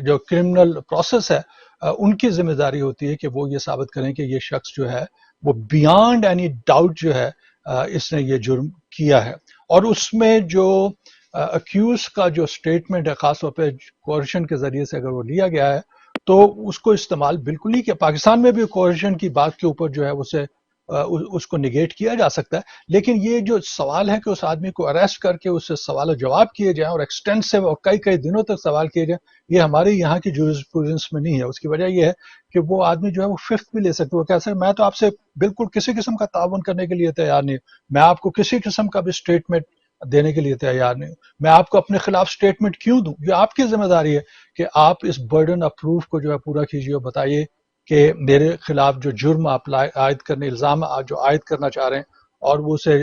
جو criminal process ہے ان کی ذمہ داری ہوتی ہے کہ وہ یہ ثابت کریں کہ یہ شخص جو ہے وہ بیانڈ اینی ڈاؤٹ جو ہے اس نے یہ جرم کیا ہے. اور اس میں جو اکیوز کا جو سٹیٹمنٹ ہے خاص طور پہ کوریشن کے ذریعے سے اگر وہ لیا گیا ہے تو اس کو استعمال بالکل ہی کیا. پاکستان میں بھی کوریشن کی بات کے اوپر جو ہے اسے اس کو نگیٹ کیا جا سکتا ہے, لیکن یہ جو سوال ہے کہ اس آدمی کو اریسٹ کر کے اس سے سوال و جواب کیے جائیں اور ایکسٹینسو اور کئی کئی دنوں تک سوال کیے جائیں, یہ ہمارے یہاں کی جورسپروڈنس میں نہیں ہے. اس کی وجہ یہ ہے کہ وہ آدمی جو ہے وہ ففتھ بھی لے سکتے, وہ کہہ سکتے میں تو آپ سے بالکل کسی قسم کا تعاون کرنے کے لیے تیار نہیں, میں آپ کو کسی قسم کا بھی اسٹیٹمنٹ دینے کے لیے تیار نہیں ہوں, میں آپ کو اپنے خلاف اسٹیٹمنٹ کیوں دوں. یہ آپ کی ذمہ داری ہے کہ آپ اس برڈن آف پروف کو جو ہے پورا کیجیے اور بتائیے کہ میرے خلاف جو جرم آپ عائد کرنے الزام جو عائد کرنا چاہ رہے ہیں اور وہ اسے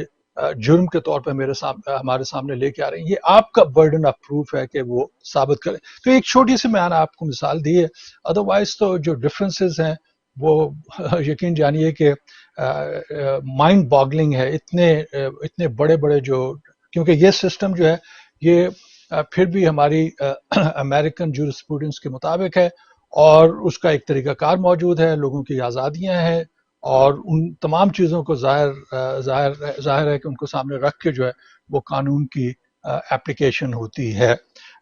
جرم کے طور پہ ہمارے سامنے لے کے آ رہے ہیں, یہ آپ کا برڈن آف پروف ہے کہ وہ ثابت کریں. تو ایک چھوٹی سی میں نے آپ کو مثال دی ہے, ادروائز تو جو ڈفرینسز ہیں وہ یقین جانیے کہ مائنڈ باگلنگ ہے. اتنے بڑے بڑے جو, کیونکہ یہ سسٹم جو ہے یہ پھر بھی ہماری امریکن جورسپروڈنس کے مطابق ہے اور اس کا ایک طریقہ کار موجود ہے, لوگوں کی آزادیاں ہیں اور ان تمام چیزوں کو ظاہر ہے کہ ان کو سامنے رکھ کے جو ہے وہ قانون کی اپلیکیشن ہوتی ہے.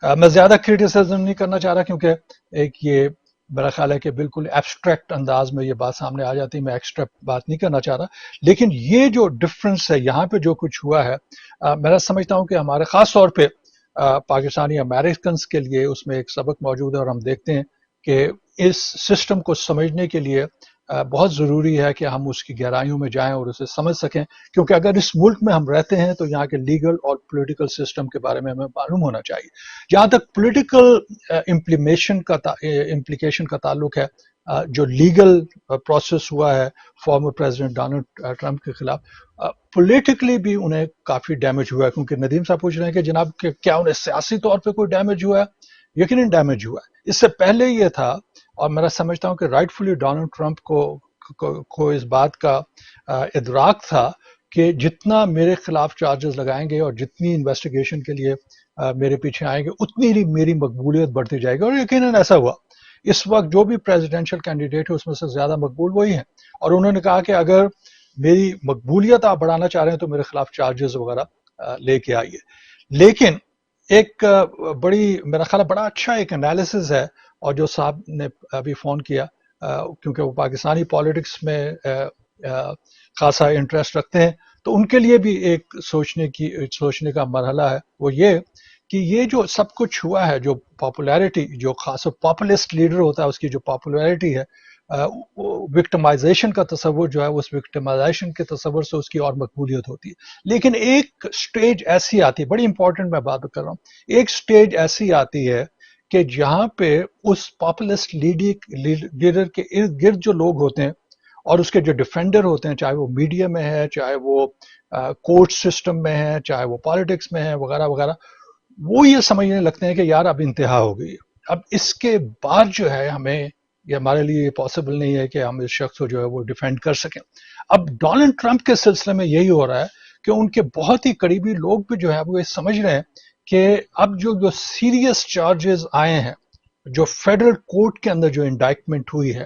میں زیادہ کرٹیسزم نہیں کرنا چاہ رہا کیونکہ ایک یہ میرا خیال ہے کہ بالکل ایبسٹریکٹ انداز میں یہ بات سامنے آ جاتی ہے, میں ایکسٹرا بات نہیں کرنا چاہ رہا, لیکن یہ جو ڈفرنس ہے یہاں پہ جو کچھ ہوا ہے میں سمجھتا ہوں کہ ہمارے خاص طور پہ پاکستانی امریکنز کے لیے اس میں ایک سبق موجود ہے, اور ہم دیکھتے ہیں کہ اس سسٹم کو سمجھنے کے لیے بہت ضروری ہے کہ ہم اس کی گہرائیوں میں جائیں اور اسے سمجھ سکیں, کیونکہ اگر اس ملک میں ہم رہتے ہیں تو یہاں کے لیگل اور پولیٹیکل سسٹم کے بارے میں ہمیں معلوم ہونا چاہیے. جہاں تک پولیٹیکل امپلیکیشن کا تعلق ہے, جو لیگل پروسیس ہوا ہے فارمر پریزیڈنٹ ڈونلڈ ٹرمپ کے خلاف, پولیٹیکلی بھی انہیں کافی ڈیمیج ہوا ہے. کیونکہ ندیم صاحب پوچھ رہے ہیں کہ جناب کہ کیا انہیں سیاسی طور پہ کوئی ڈیمیج ہوا ہے؟ یقیناً ڈیمیج ہوا ہے. اس سے پہلے یہ تھا, اور میں سمجھتا ہوں کہ رائٹ فلی ڈونلڈ ٹرمپ کو اس بات کا ادراک تھا کہ جتنا میرے خلاف چارجز لگائیں گے اور جتنی انویسٹیگیشن کے لیے میرے پیچھے آئیں گے اتنی ہی میری مقبولیت بڑھتی جائے گی, اور یقیناً ایسا ہوا. اس وقت جو بھی پریزیڈینشل کینڈیڈیٹ ہے اس میں سے زیادہ مقبول وہی ہیں, اور انہوں نے کہا کہ اگر میری مقبولیت آپ بڑھانا چاہ رہے ہیں تو میرے خلاف چارجز وغیرہ لے کے آئیے. لیکن ایک بڑی میرا خیال بڑا اچھا ایک انالیسز ہے, اور جو صاحب نے ابھی فون کیا کیونکہ وہ پاکستانی پالیٹکس میں خاصا انٹرسٹ رکھتے ہیں, تو ان کے لیے بھی ایک سوچنے کا مرحلہ ہے, وہ یہ کہ یہ جو سب کچھ ہوا ہے, جو پاپولیرٹی, جو خاص پاپولسٹ لیڈر ہوتا ہے اس کی جو پاپولیرٹی ہے, وکٹمائزیشن کا تصور جو ہے اس وکٹمائزیشن کے تصور سے اس کی اور مقبولیت ہوتی ہے. لیکن ایک سٹیج ایسی آتی ہے, بڑی امپورٹنٹ میں بات کر رہا ہوں, ایک سٹیج ایسی آتی ہے کہ جہاں پہ اس پاپولسٹ لیڈر کے ارد گرد جو لوگ ہوتے ہیں اور اس کے جو ڈیفینڈر ہوتے ہیں, چاہے وہ میڈیا میں ہے, چاہے وہ کورٹ سسٹم میں ہے, چاہے وہ پالیٹکس میں ہے وغیرہ وغیرہ, وہ یہ سمجھنے لگتے ہیں کہ یار اب انتہا ہو گئی, اب اس کے بعد جو ہے ہمیں, یہ ہمارے لیے یہ پاسبل نہیں ہے کہ ہم اس شخص کو جو ہے وہ ڈیفینڈ کر سکیں. اب ڈونلڈ ٹرمپ کے سلسلے میں یہی ہو رہا ہے کہ ان کے بہت ہی قریبی لوگ بھی جو ہے وہ یہ سمجھ رہے ہیں کہ اب جو سیریس چارجز آئے ہیں, جو فیڈرل کورٹ کے اندر جو انڈائکمنٹ ہوئی ہے,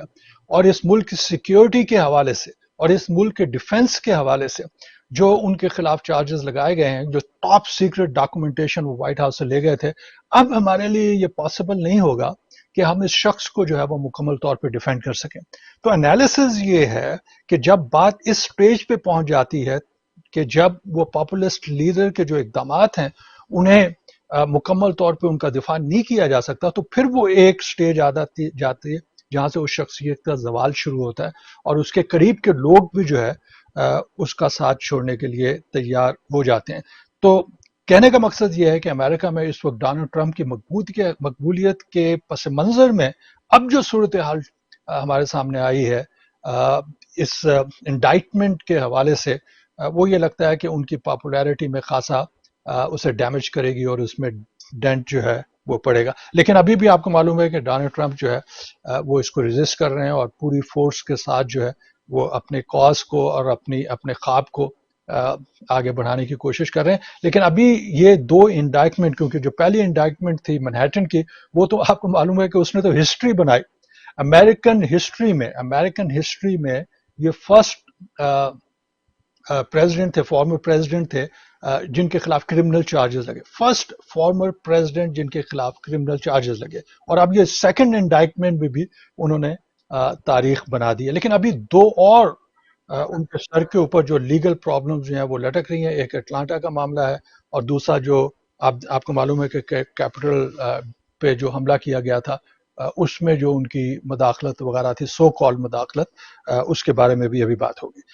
اور اس ملک کی سیکیورٹی کے حوالے سے اور اس ملک کے ڈیفنس کے حوالے سے جو ان کے خلاف چارجز لگائے گئے ہیں, جو ٹاپ سیکرٹ ڈاکومنٹیشن وہ وائٹ ہاؤس سے لے گئے تھے, اب ہمارے لیے یہ پاسبل نہیں ہوگا کہ ہم اس شخص کو جو ہے وہ مکمل طور پہ ڈیفینڈ کر سکیں. تو انالیسز یہ ہے کہ جب بات اس سٹیج پہ پہنچ جاتی ہے کہ جب وہ پاپولسٹ لیڈر کے جو اقدامات ہیں انہیں مکمل طور پہ ان کا دفاع نہیں کیا جا سکتا, تو پھر وہ ایک سٹیج جاتی ہے جہاں سے اس شخصیت کا زوال شروع ہوتا ہے, اور اس کے قریب کے لوگ بھی جو ہے اس کا ساتھ چھوڑنے کے لیے تیار ہو جاتے ہیں. تو کہنے کا مقصد یہ ہے کہ امریکہ میں اس وقت ڈونلڈ ٹرمپ کی مقبولیت کے پس منظر میں اب جو صورتحال ہمارے سامنے آئی ہے اس انڈائٹمنٹ کے حوالے سے, وہ یہ لگتا ہے کہ ان کی پاپولیرٹی میں خاصا اسے ڈیمیج کرے گی اور اس میں ڈینٹ جو ہے وہ پڑے گا. لیکن ابھی بھی آپ کو معلوم ہے کہ ڈونلڈ ٹرمپ جو ہے وہ اس کو ریزسٹ کر رہے ہیں اور پوری فورس کے ساتھ جو ہے وہ اپنے کاز کو اور اپنے خواب کو آگے بڑھانے کی کوشش کر رہے ہیں. لیکن ابھی یہ 2 انڈائٹمنٹ، کیونکہ جو پہلی انڈائٹمنٹ تھی منہیٹن کی، وہ تو آپ کو معلوم ہے کہ اس نے تو ہسٹری بنائی امریکن ہسٹری میں. یہ فرسٹ پریزیڈنٹ تھے، فارمر پریزیڈنٹ تھے جن کے خلاف کرمنل چارجز لگے. فرسٹ فارمر پریزیڈنٹ جن کے خلاف کرمنل چارجز لگے. اور اب یہ سیکنڈ انڈائٹمنٹ میں بھی انہوں نے تاریخ بنا دی ہے. لیکن ابھی 2 اور ان کے سر کے اوپر جو لیگل پرابلمز جو ہیں وہ لٹک رہی ہیں. ایک اٹلانٹا کا معاملہ ہے، اور دوسرا جو آپ کو معلوم ہے کہ کیپٹل پہ جو حملہ کیا گیا تھا اس میں جو ان کی مداخلت وغیرہ تھی، سو کال مداخلت، اس کے بارے میں بھی ابھی بات ہوگی.